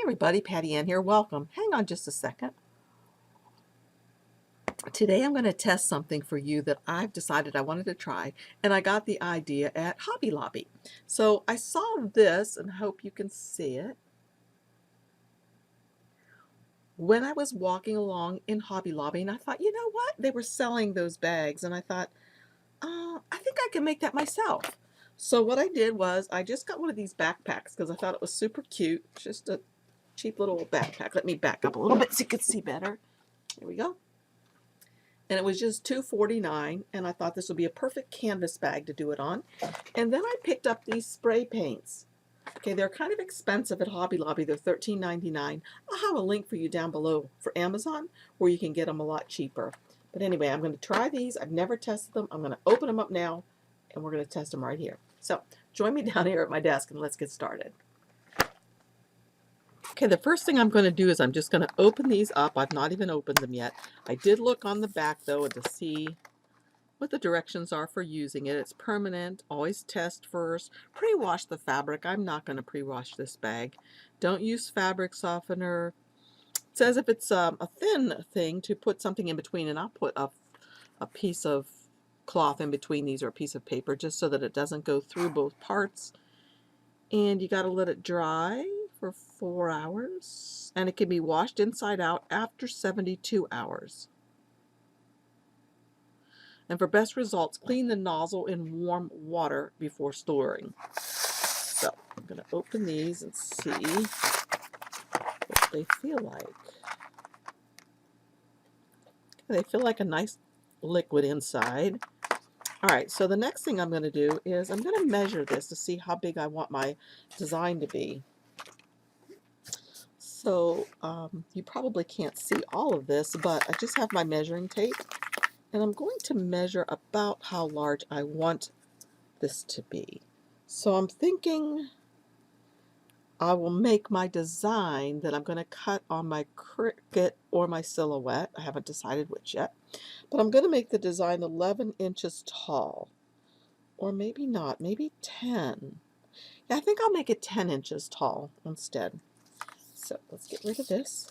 everybody, Patty Ann here. Welcome. Hang on just a second. Today I'm going to test something for you that I've decided I wanted to try, and I got the idea at Hobby Lobby. So I saw this, and I hope you can see it. When I was walking along in Hobby Lobby, and I thought, you know what? They were selling those bags, and I thought, I think I can make that myself. So what I did was I just got one of these backpacks because I thought it was super cute. Just a cheap little backpack. Let me back up a little bit so you can see better. Here we go. And it was just $2.49, and I thought this would be a perfect canvas bag to do it on. And then I picked up these spray paints. Okay, they're kind of expensive at Hobby Lobby. They're $13.99. I'll have a link for you down below for Amazon where you can get them a lot cheaper. But anyway, I'm going to try these. I've never tested them. I'm going to open them up now, and we're going to test them right here. So join me down here at my desk, and let's get started. Okay, the first thing I'm going to do is I'm just going to open these up. I've not even opened them yet. I did look on the back, though, to see what the directions are for using it. It's permanent. Always test first. Pre-wash the fabric. I'm not going to pre-wash this bag. Don't use fabric softener. It says if it's a thin thing to put something in between, and I'll put a piece of cloth in between these, or a piece of paper, just so that it doesn't go through both parts. And you got to let it dry for 4 hours, and it can be washed inside out after 72 hours. And for best results, clean the nozzle in warm water before storing. So I'm going to open these and see what they feel like. They feel like a nice liquid inside. All right, so the next thing I'm going to do is I'm going to measure this to see how big I want my design to be. So you probably can't see all of this, but I just have my measuring tape, and I'm going to measure about how large I want this to be. So I'm thinking I will make my design that I'm going to cut on my Cricut or my Silhouette. I haven't decided which yet, but I'm going to make the design 11 inches tall, or maybe not, maybe 10. Yeah, I think I'll make it 10 inches tall instead. So let's get rid of this.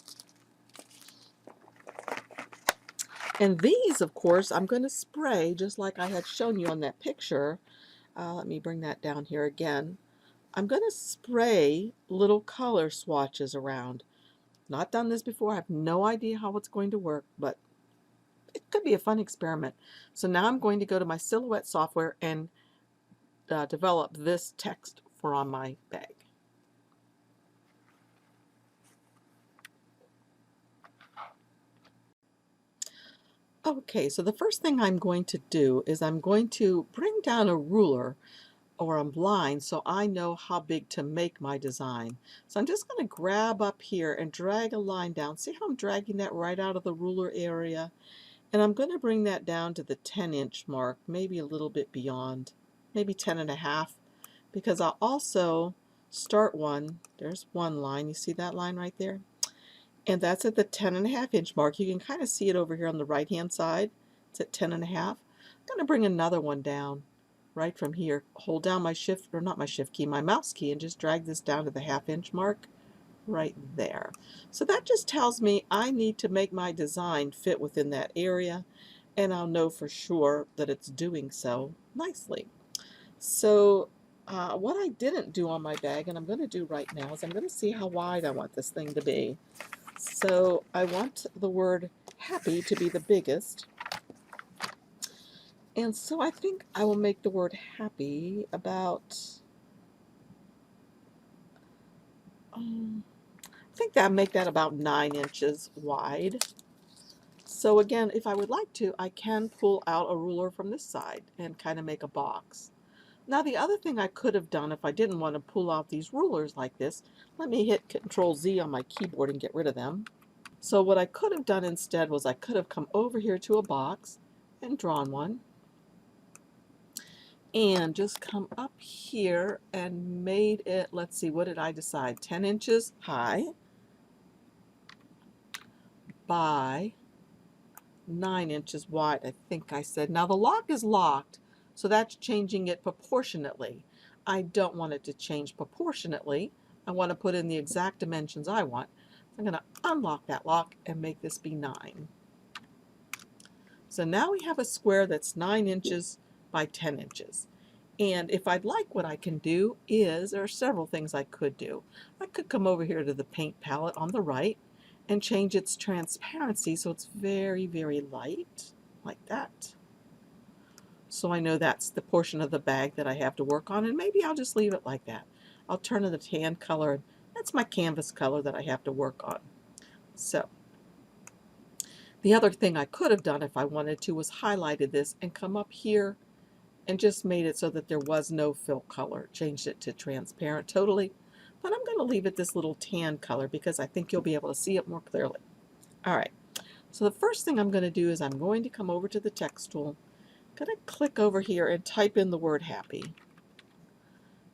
And these, of course, I'm going to spray just like I had shown you on that picture. Let me bring that down here again. I'm going to spray little color swatches around. Not done this before. I have no idea how it's going to work, but it could be a fun experiment. So now I'm going to go to my Silhouette software and develop this text for on my bag. Okay, so the first thing I'm going to do is I'm going to bring down a ruler or a line so I know how big to make my design. So I'm just going to grab up here and drag a line down. See how I'm dragging that right out of the ruler area? And I'm going to bring that down to the 10-inch mark, maybe a little bit beyond, maybe 10.5, because I'll also start one. There's one line. You see that line right there? And that's at the 10.5-inch mark. You can kind of see it over here on the right hand side. It's at 10.5. I'm going to bring another one down right from here. Hold down my shift, or not my shift key, my mouse key, and just drag this down to the 1/2-inch mark right there. So that just tells me I need to make my design fit within that area, and I'll know for sure that it's doing so nicely. So what I didn't do on my bag, and I'm going to do right now, is I'm going to see how wide I want this thing to be. So I want the word happy to be the biggest. And so I think I will make the word happy about, I think that I'll make that about 9 inches wide. So again, if I would like to, I can pull out a ruler from this side and kind of make a box. Now the other thing I could have done if I didn't want to pull out these rulers like this, let me hit Control-Z on my keyboard and get rid of them. So what I could have done instead was I could have come over here to a box and drawn one, and just come up here and made it, let's see, what did I decide? 10 inches high by 9 inches wide, I think I said. Now the lock is locked, so that's changing it proportionately. I don't want it to change proportionately. I want to put in the exact dimensions I want. I'm going to unlock that lock and make this be 9. So now we have a square that's 9 inches by 10 inches. And if I'd like, what I can do is, there are several things I could do. I could come over here to the paint palette on the right and change its transparency so it's very, very light, like that. So I know that's the portion of the bag that I have to work on, and maybe I'll just leave it like that. I'll turn to the tan color. That's my canvas color that I have to work on. So the other thing I could have done if I wanted to was highlighted this and come up here and just made it so that there was no fill color. Changed it to transparent totally. But I'm going to leave it this little tan color because I think you'll be able to see it more clearly. All right. So the first thing I'm going to do is I'm going to come over to the text tool. I'm going to click over here and type in the word happy.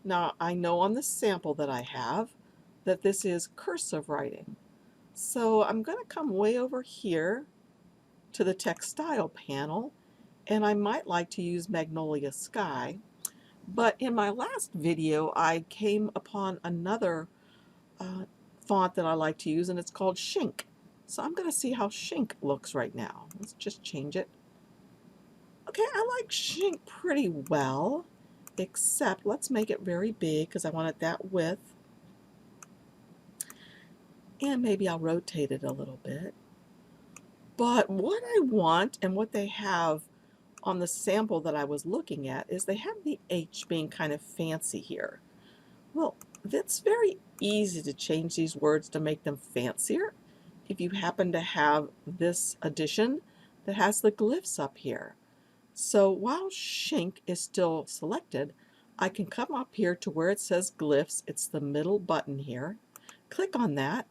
Now I know on the sample that I have that this is cursive writing. So I'm going to come way over here to the text style panel, and I might like to use Magnolia Sky. But in my last video I came upon another font that I like to use, and it's called Shink. So I'm going to see how Shink looks right now. Let's just change it. Okay, I like Shink pretty well, except let's make it very big because I want it that width. And maybe I'll rotate it a little bit. But what I want and what they have on the sample that I was looking at is they have the H being kind of fancy here. Well, it's very easy to change these words to make them fancier if you happen to have this edition that has the glyphs up here. So while Shink is still selected, I can come up here to where it says glyphs. It's the middle button here. Click on that,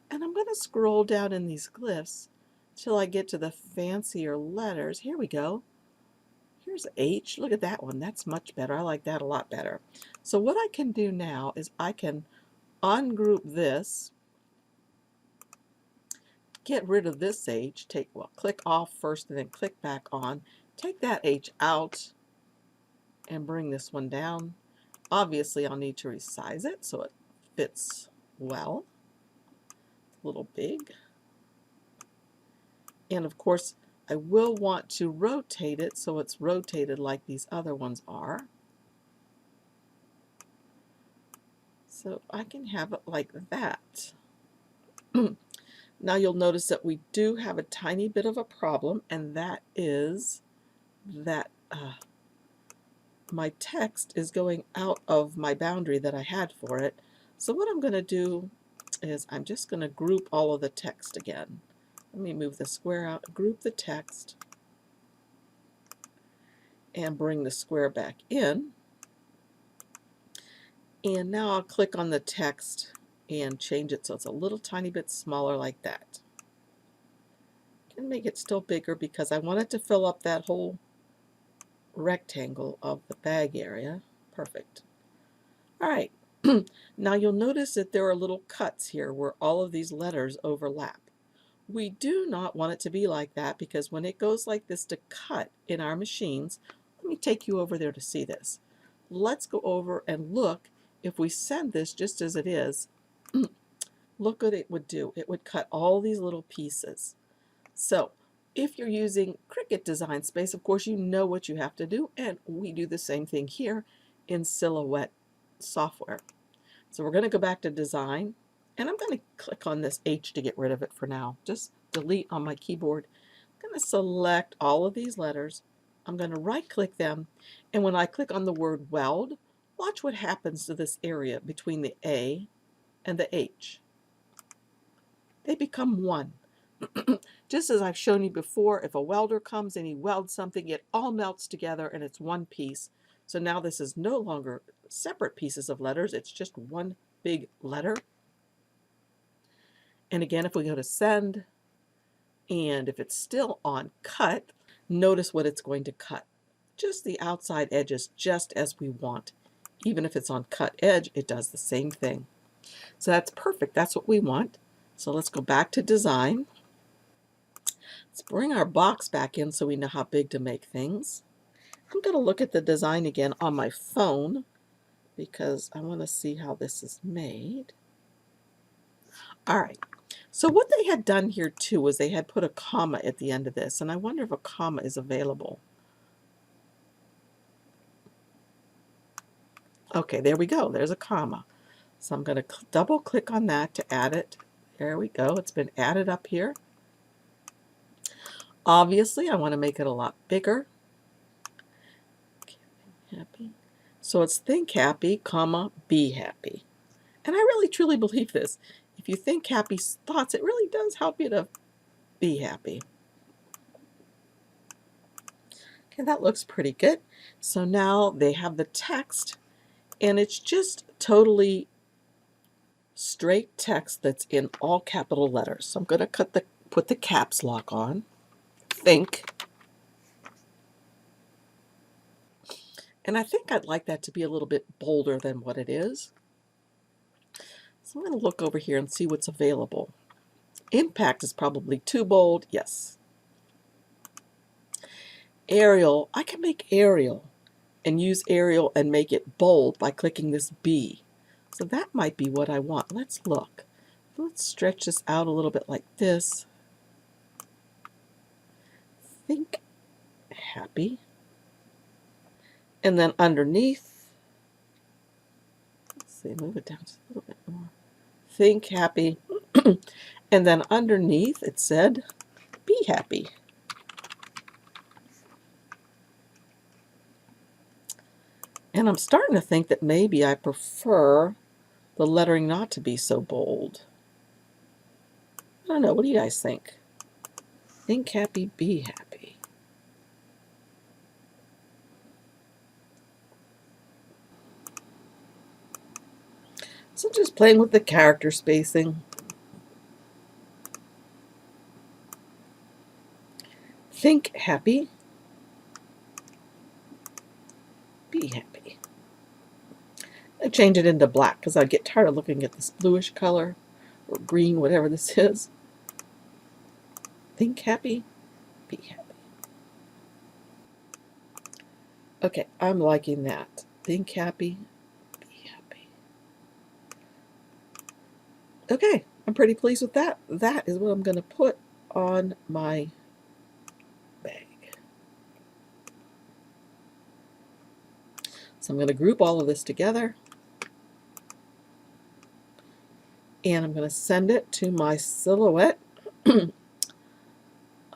and I'm going to scroll down in these glyphs till I get to the fancier letters. Here we go. Here's H. Look at that one. That's much better. I like that a lot better. So what I can do now is I can ungroup this, get rid of this H, click off first and then click back on, take that H out and bring this one down. Obviously I'll need to resize it so it fits well. A little big. And of course I will want to rotate it so it's rotated like these other ones are. So I can have it like that. Now you'll notice that we do have a tiny bit of a problem, and that is that my text is going out of my boundary that I had for it. So what I'm going to do is I'm just going to group all of the text again. Let me move the square out, group the text, and bring the square back in. And now I'll click on the text and change it so it's a little tiny bit smaller like that. I can make it still bigger because I want it to fill up that whole rectangle of the bag area. Perfect. All right. Now you'll notice that there are little cuts here where all of these letters overlap. We do not want it to be like that because when it goes like this to cut in our machines, let me take you over there to see this. Let's go over and look. If we send this just as it is, look what it would do. It would cut all these little pieces. So if you're using Cricut Design Space, of course you know what you have to do, and we do the same thing here in Silhouette software. So we're going to go back to Design, and I'm going to click on this H to get rid of it for now. Just delete on my keyboard. I'm going to select all of these letters. I'm going to right click them, and when I click on the word weld, watch what happens to this area between the A and the H. They become one. Just as I've shown you before, if a welder comes and he welds something, it all melts together and it's one piece. So now this is no longer separate pieces of letters, it's just one big letter. And again, if we go to send, and if it's still on cut, notice what it's going to cut. Just the outside edges, just as we want. Even if it's on cut edge, it does the same thing. So that's perfect. That's what we want. So let's go back to Design. Let's bring our box back in so we know how big to make things. I'm going to look at the design again on my phone because I want to see how this is made. All right. So what they had done here too was they had put a comma at the end of this, and I wonder if a comma is available. Okay, there we go. There's a comma. So I'm going to double click on that to add it. There we go. It's been added up here. Obviously, I want to make it a lot bigger. Happy. So it's think happy, comma, be happy. And I really truly believe this. If you think happy thoughts, it really does help you to be happy. Okay, that looks pretty good. So now they have the text, and it's just totally straight text that's in all capital letters. So I'm going to put the caps lock on. Think. And I think I'd like that to be a little bit bolder than what it is. So I'm going to look over here and see what's available. Impact is probably too bold. Yes. Arial. I can make Arial and use Arial and make it bold by clicking this B. So that might be what I want. Let's look. Let's stretch this out a little bit like this. Think happy. And then underneath, let's see, move it down just a little bit more. Think happy. And then underneath it said, be happy. And I'm starting to think that maybe I prefer the lettering not to be so bold. I don't know. What do you guys think? Think happy, be happy. So just playing with the character spacing. Think happy, be happy. I change it into black because I get tired of looking at this bluish color or green, whatever this is. Think happy, be happy. Okay, I'm liking that. Think happy, be happy. Okay, I'm pretty pleased with that. That is what I'm going to put on my bag. So I'm going to group all of this together. And I'm going to send it to my silhouette.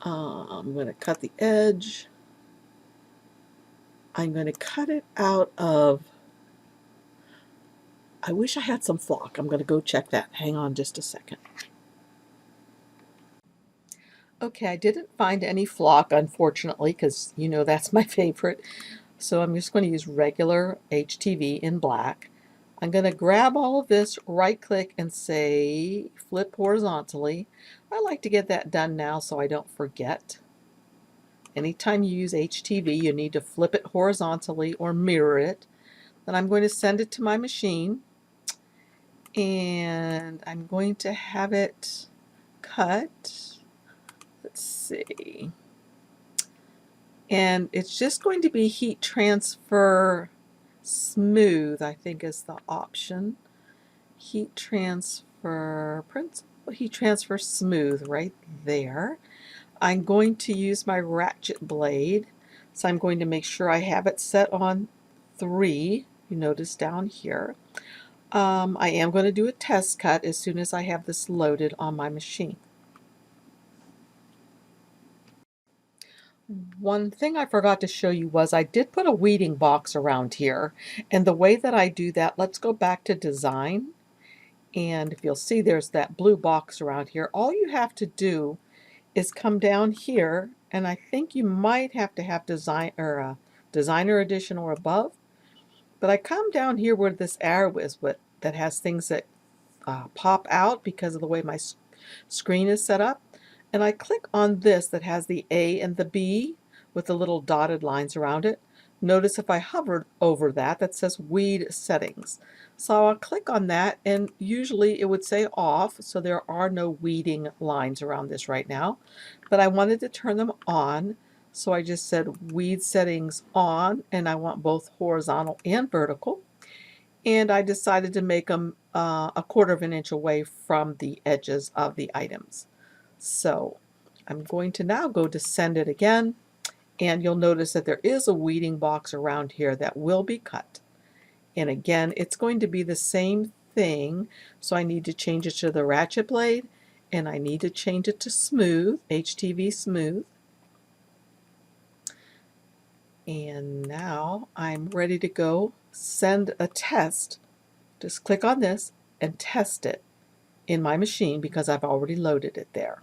I'm going to cut the edge. I'm going to cut it out of, I wish I had some flock. I'm going to go check that. Hang on just a second. Okay, I didn't find any flock, unfortunately, because you know that's my favorite. So I'm just going to use regular HTV in black. I'm going to grab all of this, right click and say flip horizontally. I like to get that done now so I don't forget. Anytime you use HTV, you need to flip it horizontally or mirror it. Then I'm going to send it to my machine, and I'm going to have it cut. Let's see. And it's just going to be heat transfer smooth, I think is the option. Heat transfer principal, heat transfer smooth right there. I'm going to use my ratchet blade, so I'm going to make sure I have it set on 3. You notice down here. I am going to do a test cut as soon as I have this loaded on my machine. One thing I forgot to show you was I did put a weeding box around here, and the way that I do that, let's go back to design, and if you'll see there's that blue box around here. All you have to do is come down here, and I think you might have to have designer edition or above, but I come down here where this arrow is that has things that pop out because of the way my screen is set up, and I click on this that has the A and the B with the little dotted lines around it. Notice if I hovered over that says weed settings. So I'll click on that, and usually it would say off, so there are no weeding lines around this right now, but I wanted to turn them on, so I just said weed settings on, and I want both horizontal and vertical, and I decided to make them a quarter of an inch away from the edges of the items. So I'm going to now go to send it again, and you'll notice that there is a weeding box around here that will be cut. And again, it's going to be the same thing, so I need to change it to the ratchet blade, and I need to change it to smooth, HTV smooth. And now I'm ready to go send a test. Just click on this and test it in my machine because I've already loaded it there.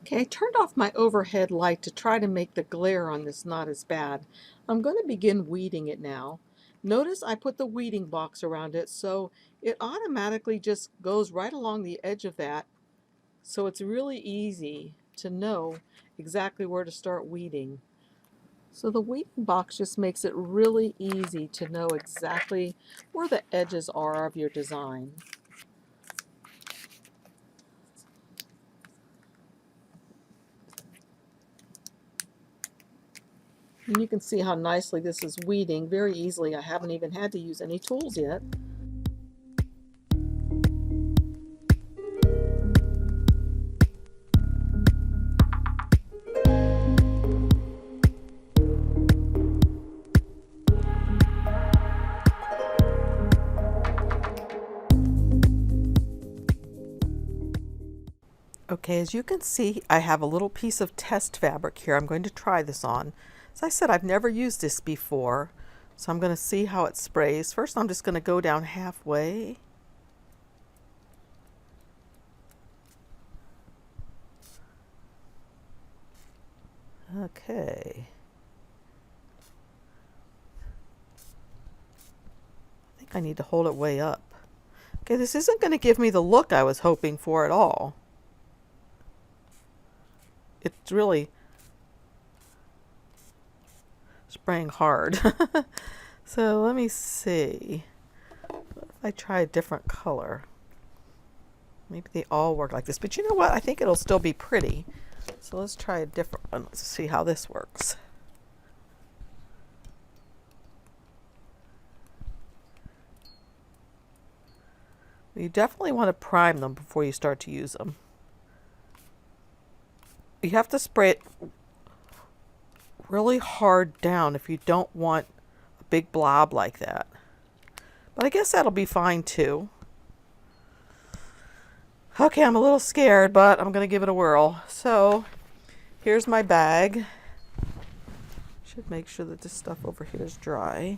Okay, I turned off my overhead light to try to make the glare on this not as bad. I'm going to begin weeding it now. Notice I put the weeding box around it, so it automatically just goes right along the edge of that. So it's really easy to know exactly where to start weeding. So the weeding box just makes it really easy to know exactly where the edges are of your design. And you can see how nicely this is weeding very easily. I haven't even had to use any tools yet. Okay, as you can see, I have a little piece of test fabric here I'm going to try this on. As I said, I've never used this before, so I'm going to see how it sprays. First, I'm just going to go down halfway. Okay. I think I need to hold it way up. Okay, this isn't going to give me the look I was hoping for at all. It's really spraying hard. So let me see. What if I try a different color? Maybe they all work like this, but you know what? I think it'll still be pretty. So let's try a different one. Let's see how this works. You definitely want to prime them before you start to use them. You have to spray it really hard down if you don't want a big blob like that. But I guess that'll be fine too. Okay, I'm a little scared, but I'm going to give it a whirl. So here's my bag. Should make sure that this stuff over here is dry.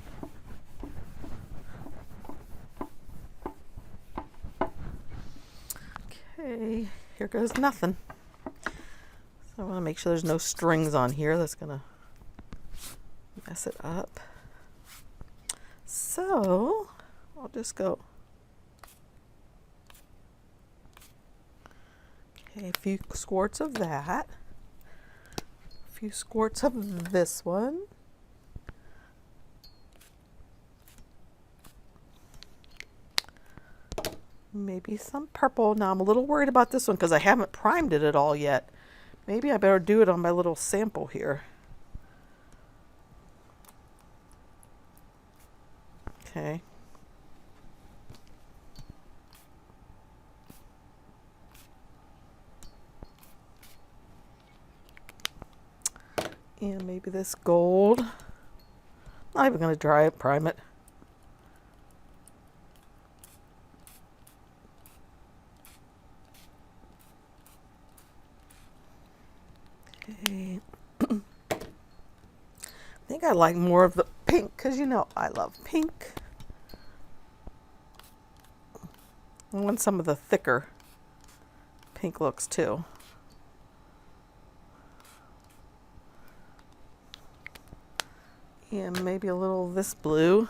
Okay, here goes nothing. So I want to make sure there's no strings on here. That's going to mess it up. So I'll just go. Okay, a few squirts of that. A few squirts of this one. Maybe some purple. Now I'm a little worried about this one because I haven't primed it at all yet. Maybe I better do it on my little sample here. Okay. And maybe this gold. Not even going to prime it. Okay. I think I like more of the pink because you know I love pink. I want some of the thicker pink looks too. And maybe a little of this blue.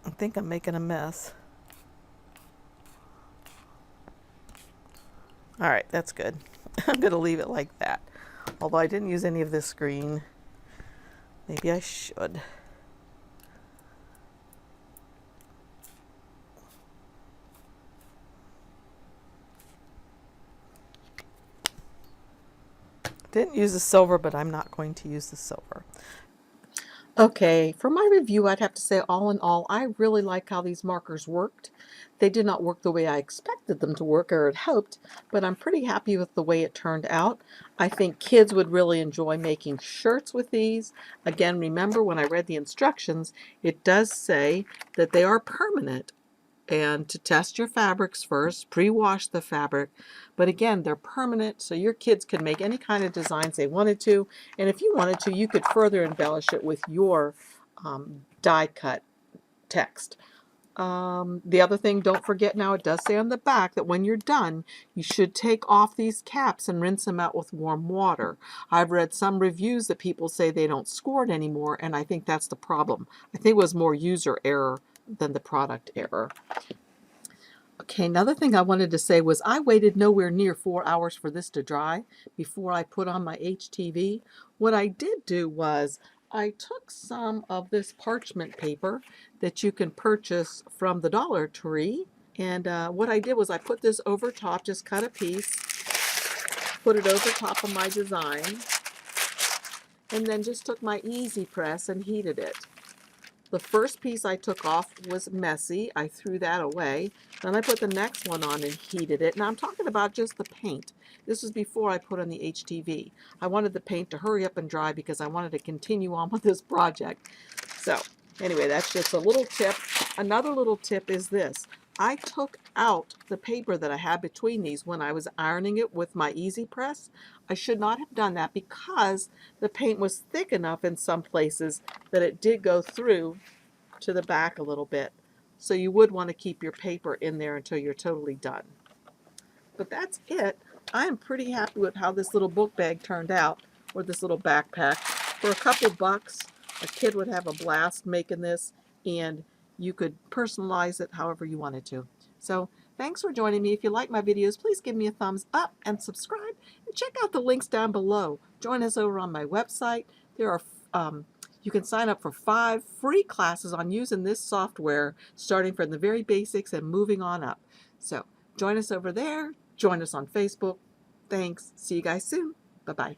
I think I'm making a mess. All right, that's good. I'm going to leave it like that. Although I didn't use any of this green. Maybe I should. Didn't use the silver, but I'm not going to use the silver. Okay, for my review, I'd have to say all in all, I really like how these markers worked. They did not work the way I expected them to work or had hoped, but I'm pretty happy with the way it turned out. I think kids would really enjoy making shirts with these. Again, remember when I read the instructions, it does say that they are permanent. And to test your fabrics first, pre-wash the fabric. But again, they're permanent, so your kids could make any kind of designs they wanted to. And if you wanted to, you could further embellish it with your die cut text. The other thing, don't forget now, it does say on the back that when you're done, you should take off these caps and rinse them out with warm water. I've read some reviews that people say they don't score it anymore, and I think that's the problem. I think it was more user error than the product error. Okay, another thing I wanted to say was I waited nowhere near 4 hours for this to dry before I put on my HTV. What I did do was I took some of this parchment paper that you can purchase from the Dollar Tree, and what I did was I put this over top, just cut a piece, put it over top of my design, and then just took my EasyPress and heated it. The first piece I took off was messy. I threw that away. Then I put the next one on and heated it. Now I'm talking about just the paint. This was before I put on the HTV. I wanted the paint to hurry up and dry because I wanted to continue on with this project. So anyway, that's just a little tip. Another little tip is this. I took out the paper that I had between these when I was ironing it with my EasyPress. I should not have done that because the paint was thick enough in some places that it did go through to the back a little bit. So you would want to keep your paper in there until you're totally done. But that's it. I am pretty happy with how this little book bag turned out, or this little backpack. For a couple bucks, a kid would have a blast making this, and you could personalize it however you wanted to. So thanks for joining me. If you like my videos, please give me a thumbs up and subscribe, and check out the links down below. Join us over on my website. There are you can sign up for 5 free classes on using this software, starting from the very basics and moving on up. So join us over there. Join us on Facebook. Thanks. See you guys soon. Bye-bye.